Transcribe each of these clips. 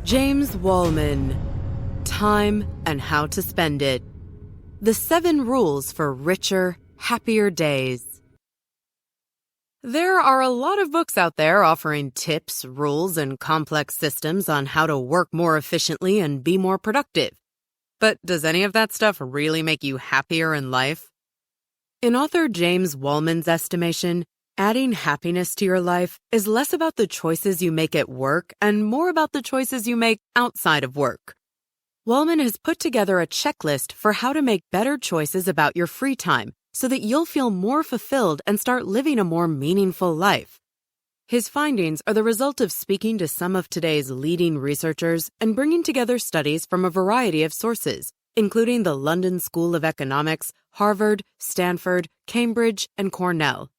James Wallman, Time and How to Spend It. The 7 Rules for Richer, Happier Days. There are a lot of books out there offering tips, rules, and complex systems on how to work more efficiently and be more productive. But does any of that stuff really make you happier in life? In author James Wallman's estimation, adding happiness to your life is less about the choices you make at work and more about the choices you make outside of work. Wallman has put together a checklist for how to make better choices about your free time so that you'll feel more fulfilled and start living a more meaningful life. His findings are the result of speaking to some of today's leading researchers and bringing together studies from a variety of sources, including the London School of Economics, Harvard, Stanford, Cambridge, and Cornell.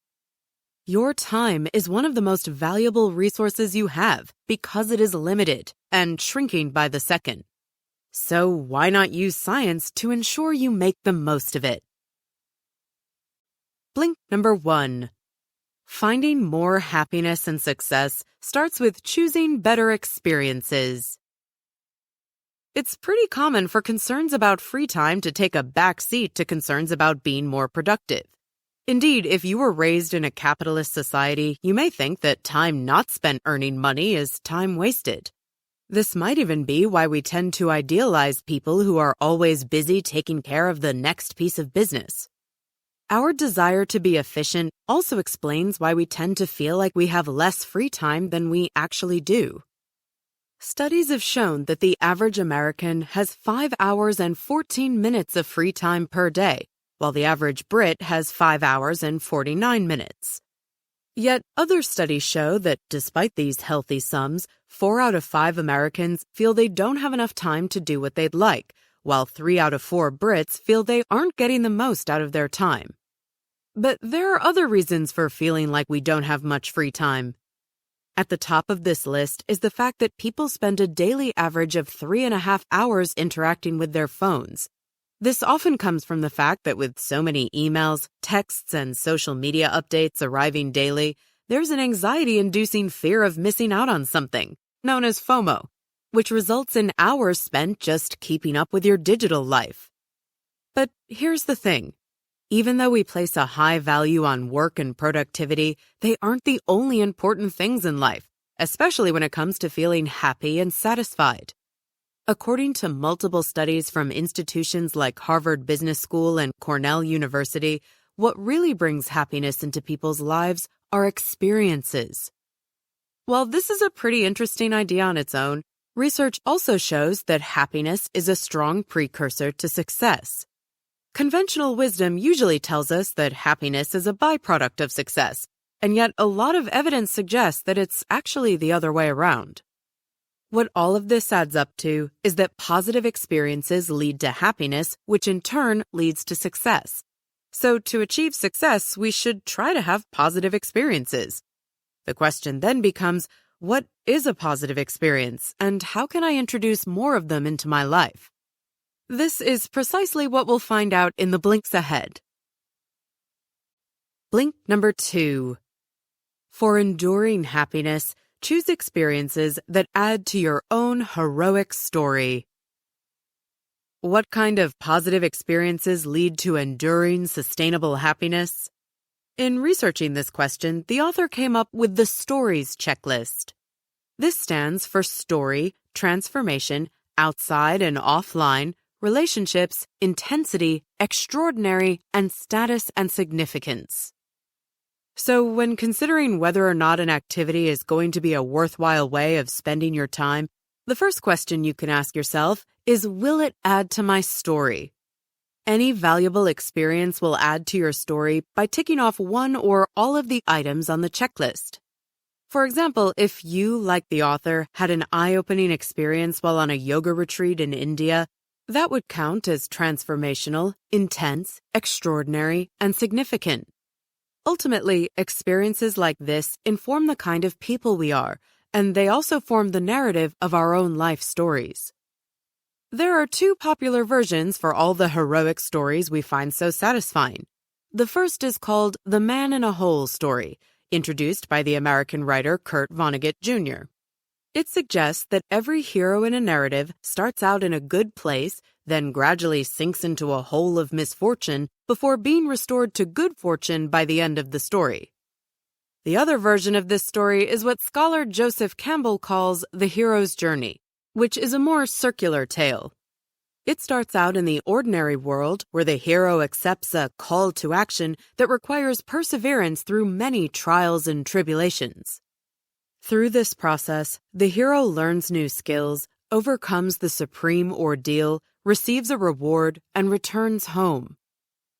Your time is one of the most valuable resources you have because it is limited and shrinking by the second. So why not use science to ensure you make the most of it? Blink number 1. Finding more happiness and success starts with choosing better experiences. It's pretty common for concerns about free time to take a back seat to concerns about being more productive. Indeed, if you were raised in a capitalist society, you may think that time not spent earning money is time wasted. This might even be why we tend to idealize people who are always busy taking care of the next piece of business. Our desire to be efficient also explains why we tend to feel like we have less free time than we actually do. Studies have shown that the average American has 5 hours and 14 minutes of free time per day, while the average Brit has 5 hours and 49 minutes. Yet other studies show that despite these healthy sums, 4 out of 5 Americans feel they don't have enough time to do what they'd like, while 3 out of 4 Brits feel they aren't getting the most out of their time. But there are other reasons for feeling like we don't have much free time. At the top of this list is the fact that people spend a daily average of 3.5 hours interacting with their phones. This often comes from the fact that with so many emails, texts, and social media updates arriving daily, there's an anxiety-inducing fear of missing out on something, known as FOMO, which results in hours spent just keeping up with your digital life. But here's the thing. Even though we place a high value on work and productivity, they aren't the only important things in life, especially when it comes to feeling happy and satisfied. According to multiple studies from institutions like Harvard Business School and Cornell University, what really brings happiness into people's lives are experiences. While this is a pretty interesting idea on its own, research also shows that happiness is a strong precursor to success. Conventional wisdom usually tells us that happiness is a byproduct of success, and yet a lot of evidence suggests that it's actually the other way around. What all of this adds up to is that positive experiences lead to happiness, which in turn leads to success. So to achieve success, we should try to have positive experiences. The question then becomes, what is a positive experience, and how can I introduce more of them into my life? This is precisely what we'll find out in the blinks ahead. Blink number 2. For enduring happiness, choose experiences that add to your own heroic story. What kind of positive experiences lead to enduring, sustainable happiness? In researching this question, the author came up with the STORIES checklist. This stands for story, transformation, outside and offline, relationships, intensity, extraordinary, and status and significance. So when considering whether or not an activity is going to be a worthwhile way of spending your time, the first question you can ask yourself is, will it add to my story? Any valuable experience will add to your story by ticking off one or all of the items on the checklist. For example, if you, like the author, had an eye-opening experience while on a yoga retreat in India, that would count as transformational, intense, extraordinary, and significant. Ultimately, experiences like this inform the kind of people we are, and they also form the narrative of our own life stories. There are 2 popular versions for all the heroic stories we find so satisfying. The first is called the Man in a Hole story, introduced by the American writer Kurt Vonnegut Jr. It suggests that every hero in a narrative starts out in a good place, then gradually sinks into a hole of misfortune before being restored to good fortune by the end of the story. The other version of this story is what scholar Joseph Campbell calls the hero's journey, which is a more circular tale. It starts out in the ordinary world where the hero accepts a call to action that requires perseverance through many trials and tribulations. Through this process, the hero learns new skills, overcomes the supreme ordeal, receives a reward, and returns home.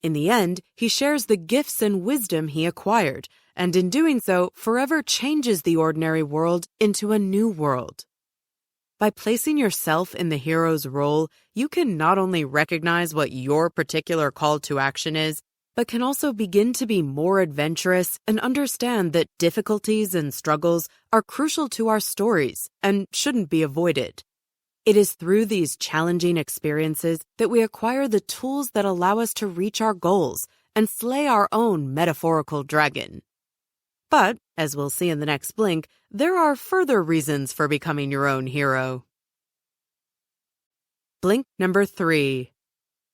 In the end, he shares the gifts and wisdom he acquired, and in doing so, forever changes the ordinary world into a new world. By placing yourself in the hero's role, you can not only recognize what your particular call to action is, but can also begin to be more adventurous and understand that difficulties and struggles are crucial to our stories and shouldn't be avoided. It is through these challenging experiences that we acquire the tools that allow us to reach our goals and slay our own metaphorical dragon. But, as we'll see in the next blink, there are further reasons for becoming your own hero. Blink number 3.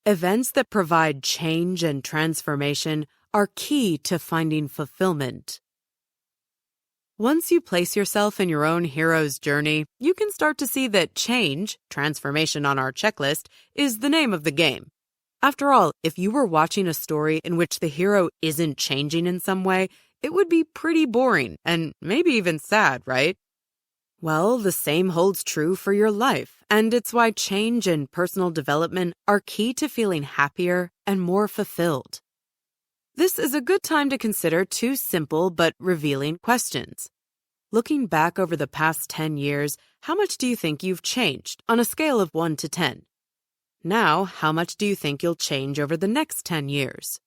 Events that provide change and transformation are key to finding fulfillment. Once you place yourself in your own hero's journey, you can start to see that change, transformation on our checklist, is the name of the game. After all, if you were watching a story in which the hero isn't changing in some way, it would be pretty boring and maybe even sad, right? Well, the same holds true for your life, and it's why change and personal development are key to feeling happier and more fulfilled. This is a good time to consider 2 simple but revealing questions. Looking back over the past 10 years, how much do you think you've changed on a scale of 1 to 10? Now, how much do you think you'll change over the next 10 years?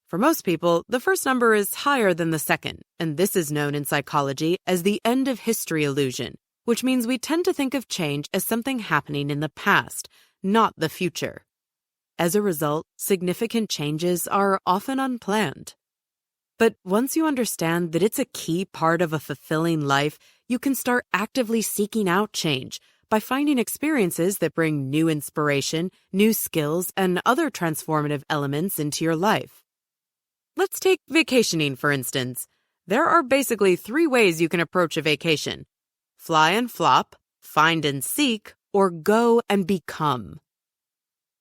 For most people, the first number is higher than the second, and this is known in psychology as the end of history illusion, which means we tend to think of change as something happening in the past, not the future. As a result, significant changes are often unplanned. But once you understand that it's a key part of a fulfilling life, you can start actively seeking out change by finding experiences that bring new inspiration, new skills, and other transformative elements into your life. Let's take vacationing, for instance. There are basically 3 ways you can approach a vacation: fly and flop, find and seek, or go and become.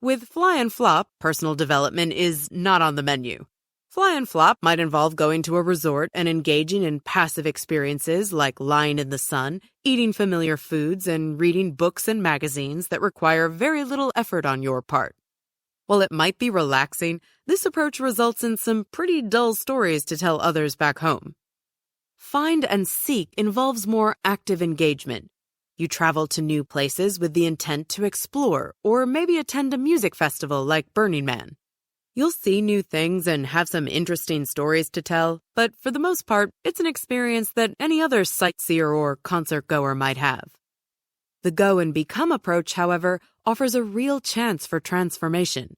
With fly and flop, personal development is not on the menu. Fly and flop might involve going to a resort and engaging in passive experiences like lying in the sun, eating familiar foods, and reading books and magazines that require very little effort on your part. While it might be relaxing, this approach results in some pretty dull stories to tell others back home. Find and seek involves more active engagement. You travel to new places with the intent to explore, or maybe attend a music festival like Burning Man. You'll see new things and have some interesting stories to tell, but for the most part, it's an experience that any other sightseer or concert goer might have. The go and become approach, however, offers a real chance for transformation.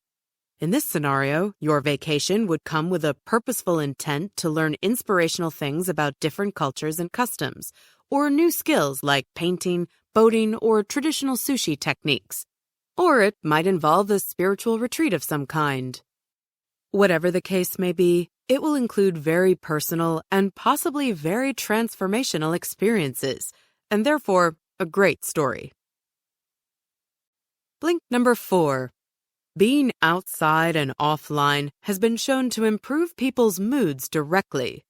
In this scenario, your vacation would come with a purposeful intent to learn inspirational things about different cultures and customs, or new skills like painting, boating, or traditional sushi techniques. Or it might involve a spiritual retreat of some kind. Whatever the case may be, it will include very personal and possibly very transformational experiences, and therefore a great story. Blink number 4. Being outside and offline has been shown to improve people's moods directly.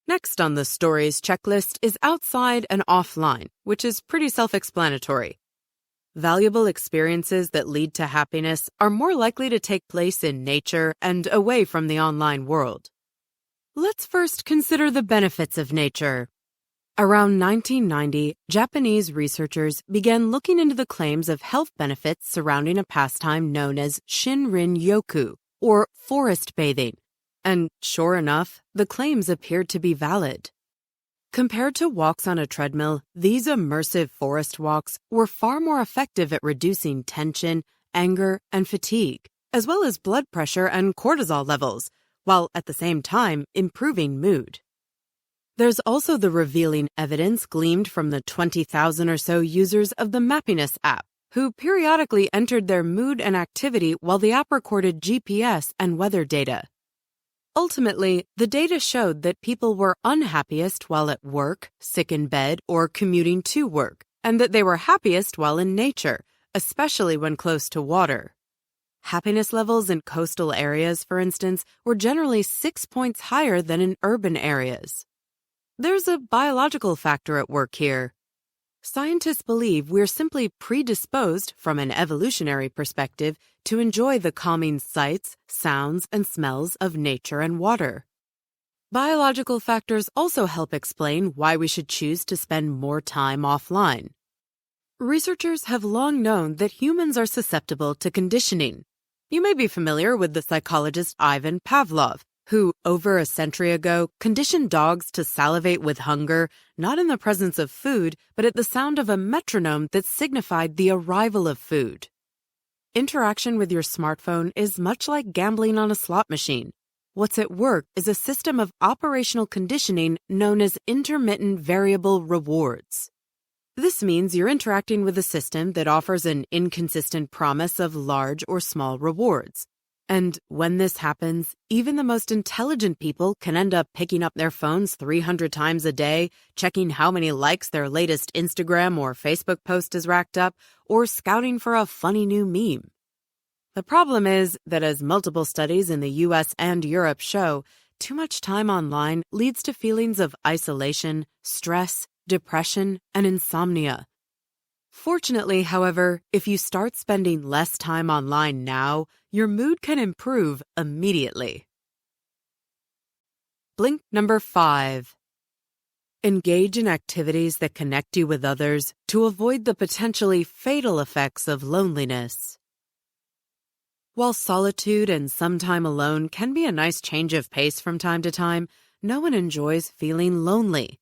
Next on the stories checklist is outside and offline, which is pretty self-explanatory. Valuable experiences that lead to happiness are more likely to take place in nature and away from the online world. Let's first consider the benefits of nature. Around 1990, Japanese researchers began looking into the claims of health benefits surrounding a pastime known as Shinrin-yoku, or forest bathing. And sure enough, the claims appeared to be valid. Compared to walks on a treadmill, these immersive forest walks were far more effective at reducing tension, anger, and fatigue, as well as blood pressure and cortisol levels, while at the same time improving mood. There's also the revealing evidence gleaned from the 20,000 or so users of the Mappiness app, who periodically entered their mood and activity while the app recorded GPS and weather data. Ultimately, the data showed that people were unhappiest while at work, sick in bed, or commuting to work, and that they were happiest while in nature, especially when close to water. Happiness levels in coastal areas, for instance, were generally 6 points higher than in urban areas. There's a biological factor at work here. Scientists believe we're simply predisposed, from an evolutionary perspective, to enjoy the calming sights, sounds, and smells of nature and water. Biological factors also help explain why we should choose to spend more time offline. Researchers have long known that humans are susceptible to conditioning. You may be familiar with the psychologist Ivan Pavlov, who, over a century ago, conditioned dogs to salivate with hunger, not in the presence of food, but at the sound of a metronome that signified the arrival of food. Interaction with your smartphone is much like gambling on a slot machine. What's at work is a system of operational conditioning known as intermittent variable rewards. This means you're interacting with a system that offers an inconsistent promise of large or small rewards. And when this happens, even the most intelligent people can end up picking up their phones 300 times a day, checking how many likes their latest Instagram or Facebook post has racked up, or scouting for a funny new meme. The problem is that, as multiple studies in the US and Europe show, too much time online leads to feelings of isolation, stress, depression, and insomnia. Fortunately, however, if you start spending less time online now, your mood can improve immediately. Blink number 5. Engage in activities that connect you with others to avoid the potentially fatal effects of loneliness. While solitude and some time alone can be a nice change of pace from time to time, no one enjoys feeling lonely.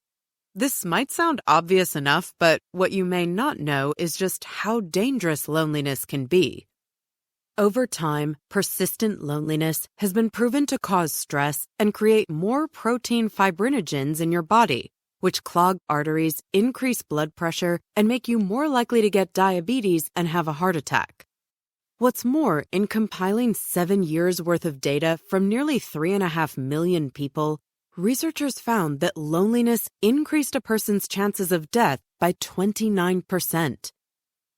This might sound obvious enough, but what you may not know is just how dangerous loneliness can be. Over time, persistent loneliness has been proven to cause stress and create more protein fibrinogens in your body, which clog arteries, increase blood pressure, and make you more likely to get diabetes and have a heart attack. What's more, in compiling 7 years' worth of data from nearly 3.5 million people, researchers found that loneliness increased a person's chances of death by 29%.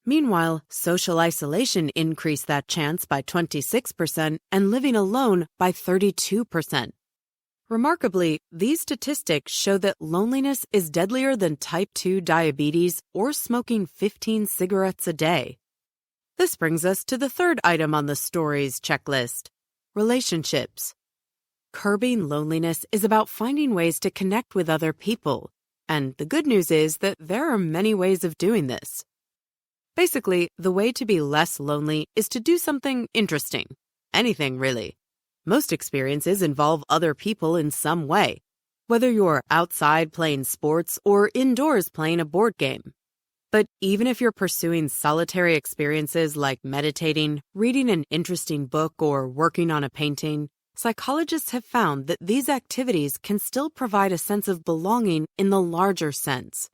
Meanwhile, social isolation increased that chance by 26% and living alone by 32%. Remarkably, these statistics show that loneliness is deadlier than type 2 diabetes or smoking 15 cigarettes a day. This brings us to the third item on the stories checklist: relationships. Curbing loneliness is about finding ways to connect with other people, and the good news is that there are many ways of doing this. Basically, the way to be less lonely is to do something interesting. Anything, really. Most experiences involve other people in some way, whether you're outside playing sports or indoors playing a board game. But even if you're pursuing solitary experiences like meditating, reading an interesting book, or working on a painting, psychologists have found that these activities can still provide a sense of belonging in the larger sense.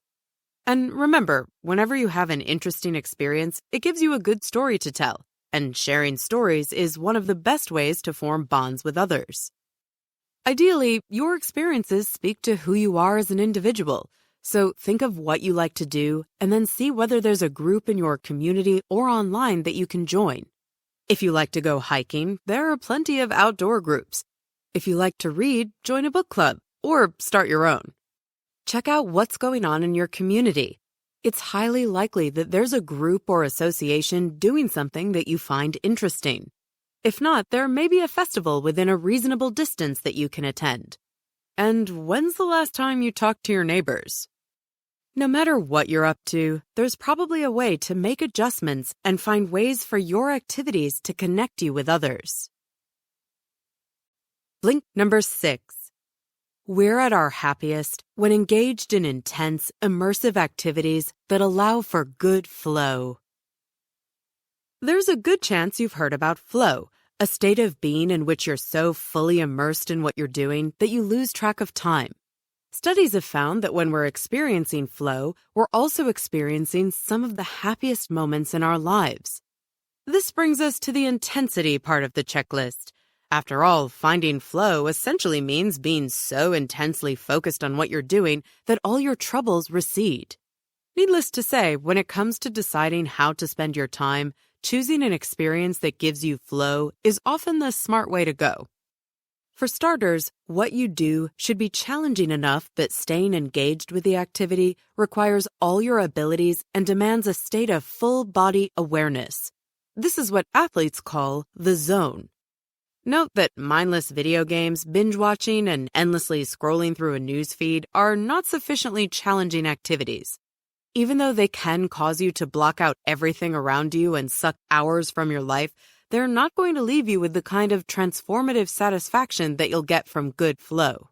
And remember, whenever you have an interesting experience, it gives you a good story to tell, and sharing stories is one of the best ways to form bonds with others. Ideally, your experiences speak to who you are as an individual, so think of what you like to do and then see whether there's a group in your community or online that you can join. If you like to go hiking, there are plenty of outdoor groups. If you like to read, join a book club or start your own. Check out what's going on in your community. It's highly likely that there's a group or association doing something that you find interesting. If not, there may be a festival within a reasonable distance that you can attend. And when's the last time you talked to your neighbors? No matter what you're up to, there's probably a way to make adjustments and find ways for your activities to connect you with others. Blink number 6. We're at our happiest when engaged in intense, immersive activities that allow for good flow. There's a good chance you've heard about flow, a state of being in which you're so fully immersed in what you're doing that you lose track of time. Studies have found that when we're experiencing flow, we're also experiencing some of the happiest moments in our lives. This brings us to the intensity part of the checklist. After all, finding flow essentially means being so intensely focused on what you're doing that all your troubles recede. Needless to say, when it comes to deciding how to spend your time, choosing an experience that gives you flow is often the smart way to go. For starters, what you do should be challenging enough that staying engaged with the activity requires all your abilities and demands a state of full-body awareness. This is what athletes call the zone. Note that mindless video games, binge-watching, and endlessly scrolling through a news feed are not sufficiently challenging activities. Even though they can cause you to block out everything around you and suck hours from your life, they're not going to leave you with the kind of transformative satisfaction that you'll get from good flow.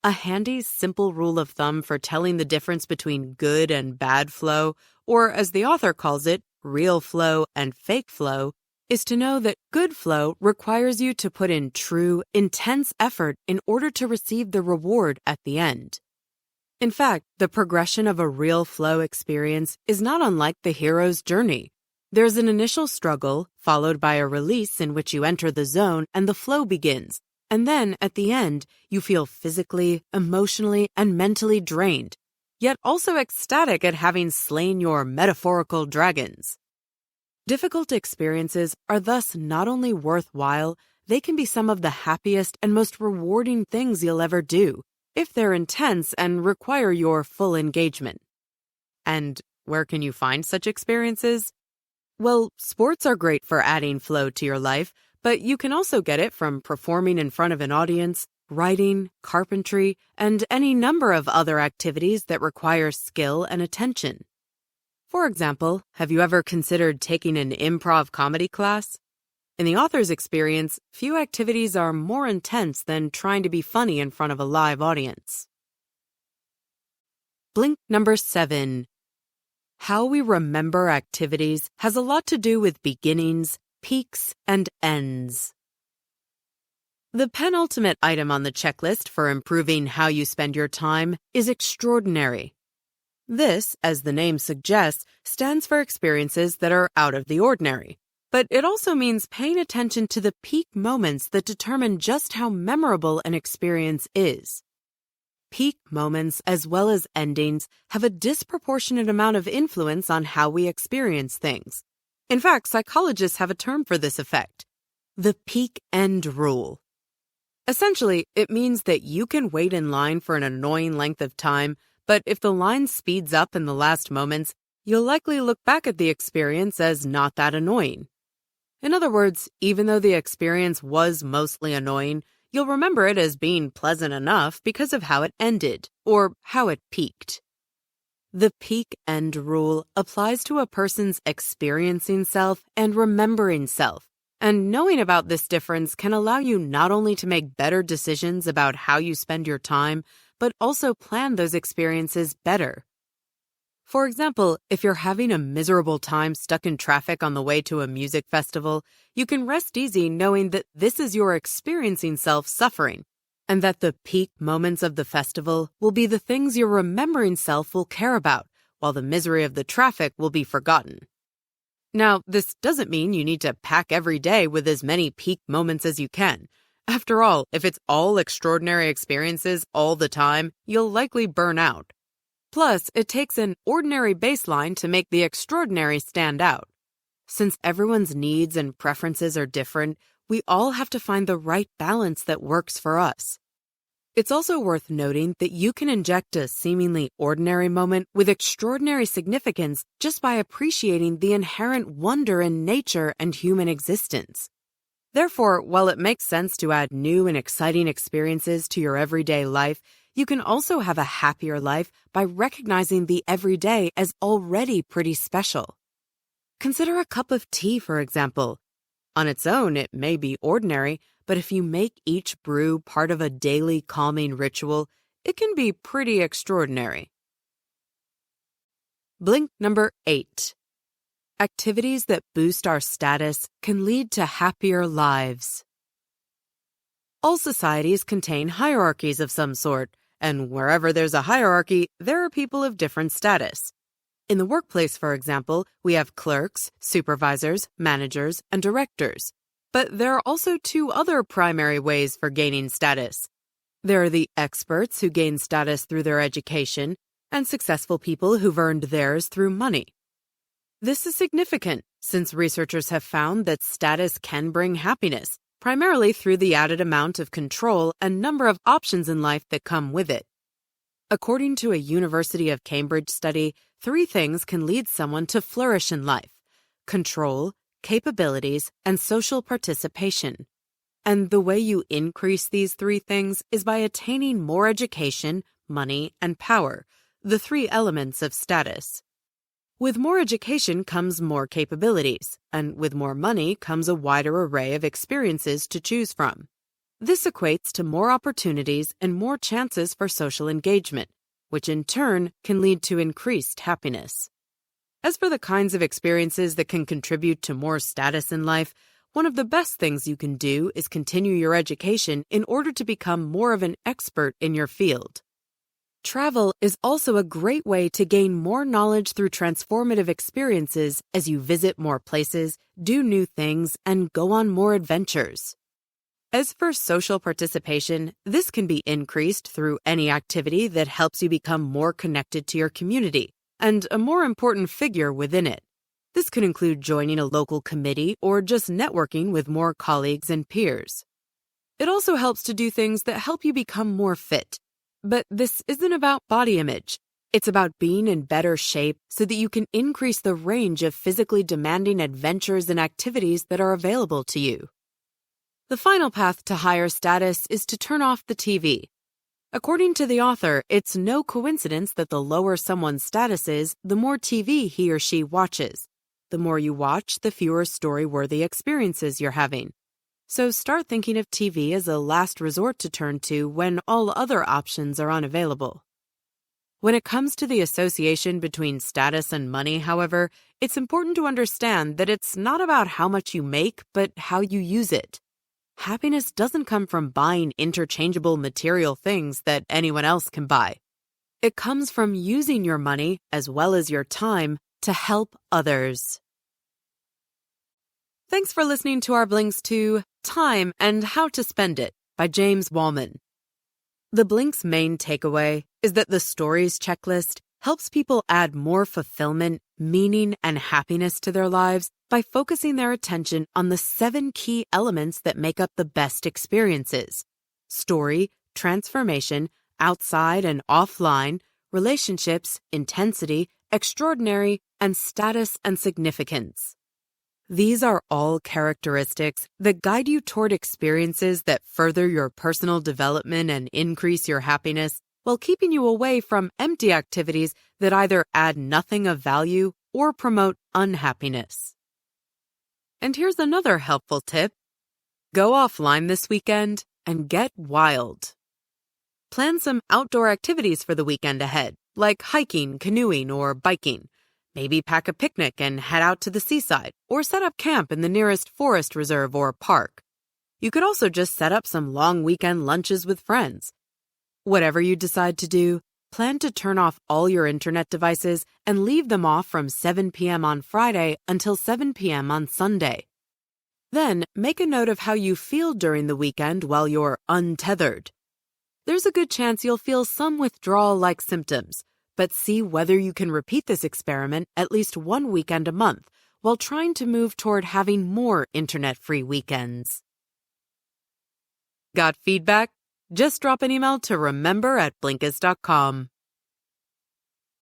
A handy, simple rule of thumb for telling the difference between good and bad flow, or as the author calls it, real flow and fake flow, is to know that good flow requires you to put in true, intense effort in order to receive the reward at the end. In fact, the progression of a real flow experience is not unlike the hero's journey. There's an initial struggle, followed by a release in which you enter the zone and the flow begins. And then, at the end, you feel physically, emotionally, and mentally drained, yet also ecstatic at having slain your metaphorical dragons. Difficult experiences are thus not only worthwhile, they can be some of the happiest and most rewarding things you'll ever do, if they're intense and require your full engagement. And where can you find such experiences? Well, sports are great for adding flow to your life, but you can also get it from performing in front of an audience, writing, carpentry, and any number of other activities that require skill and attention. For example, have you ever considered taking an improv comedy class? In the author's experience, few activities are more intense than trying to be funny in front of a live audience. Blink number 7. How we remember activities has a lot to do with beginnings, peaks, and ends. The penultimate item on the checklist for improving how you spend your time is extraordinary. This, as the name suggests, stands for experiences that are out of the ordinary. But it also means paying attention to the peak moments that determine just how memorable an experience is. Peak moments, as well as endings, have a disproportionate amount of influence on how we experience things. In fact, psychologists have a term for this effect: the peak end rule. Essentially, it means that you can wait in line for an annoying length of time, but if the line speeds up in the last moments, you'll likely look back at the experience as not that annoying. In other words, even though the experience was mostly annoying, you'll remember it as being pleasant enough because of how it ended, or how it peaked. The peak end rule applies to a person's experiencing self and remembering self, and knowing about this difference can allow you not only to make better decisions about how you spend your time, but also plan those experiences better. For example, if you're having a miserable time stuck in traffic on the way to a music festival, you can rest easy knowing that this is your experiencing self suffering, and that the peak moments of the festival will be the things your remembering self will care about, while the misery of the traffic will be forgotten. Now, this doesn't mean you need to pack every day with as many peak moments as you can. After all, if it's all extraordinary experiences all the time, you'll likely burn out. Plus, it takes an ordinary baseline to make the extraordinary stand out. Since everyone's needs and preferences are different, we all have to find the right balance that works for us. It's also worth noting that you can inject a seemingly ordinary moment with extraordinary significance just by appreciating the inherent wonder in nature and human existence. Therefore, while it makes sense to add new and exciting experiences to your everyday life, you can also have a happier life by recognizing the everyday as already pretty special. Consider a cup of tea, for example. On its own, it may be ordinary, but if you make each brew part of a daily calming ritual, it can be pretty extraordinary. Blink number 8. Activities that boost our status can lead to happier lives. All societies contain hierarchies of some sort, and wherever there's a hierarchy, there are people of different status. In the workplace, for example, we have clerks, supervisors, managers, and directors. But there are also two other primary ways for gaining status. There are the experts who gain status through their education, and successful people who've earned theirs through money. This is significant since researchers have found that status can bring happiness, primarily through the added amount of control and number of options in life that come with it. According to a University of Cambridge study, 3 things can lead someone to flourish in life: control, capabilities, and social participation. And the way you increase these 3 things is by attaining more education, money, and power, the 3 elements of status. With more education comes more capabilities, and with more money comes a wider array of experiences to choose from. This equates to more opportunities and more chances for social engagement, which in turn can lead to increased happiness. As for the kinds of experiences that can contribute to more status in life, one of the best things you can do is continue your education in order to become more of an expert in your field. Travel is also a great way to gain more knowledge through transformative experiences as you visit more places, do new things, and go on more adventures. As for social participation, this can be increased through any activity that helps you become more connected to your community and a more important figure within it. This could include joining a local committee or just networking with more colleagues and peers. It also helps to do things that help you become more fit. But this isn't about body image. It's about being in better shape so that you can increase the range of physically demanding adventures and activities that are available to you. The final path to higher status is to turn off the TV. According to the author, it's no coincidence that the lower someone's status is, the more TV he or she watches. The more you watch, the fewer story-worthy experiences you're having. So start thinking of TV as a last resort to turn to when all other options are unavailable. When it comes to the association between status and money, however, it's important to understand that it's not about how much you make, but how you use it. Happiness doesn't come from buying interchangeable material things that anyone else can buy. It comes from using your money, as well as your time, to help others. Thanks for listening to our blinks to Time and How to Spend It by James Wallman. The blink's main takeaway is that the stories checklist helps people add more fulfillment, meaning, and happiness to their lives by focusing their attention on the 7 key elements that make up the best experiences: story, transformation, outside and offline, relationships, intensity, extraordinary, and status and significance. These are all characteristics that guide you toward experiences that further your personal development and increase your happiness, while keeping you away from empty activities that either add nothing of value or promote unhappiness. And here's another helpful tip. Go offline this weekend and get wild. Plan some outdoor activities for the weekend ahead, like hiking, canoeing, or biking. Maybe pack a picnic and head out to the seaside, or set up camp in the nearest forest reserve or park. You could also just set up some long weekend lunches with friends. Whatever you decide to do, plan to turn off all your internet devices and leave them off from 7 p.m. on Friday until 7 p.m. on Sunday. Then, make a note of how you feel during the weekend while you're untethered. There's a good chance you'll feel some withdrawal-like symptoms, but see whether you can repeat this experiment at least 1 weekend a month while trying to move toward having more internet-free weekends. Got feedback? Just drop an email to remember@blinkist.com.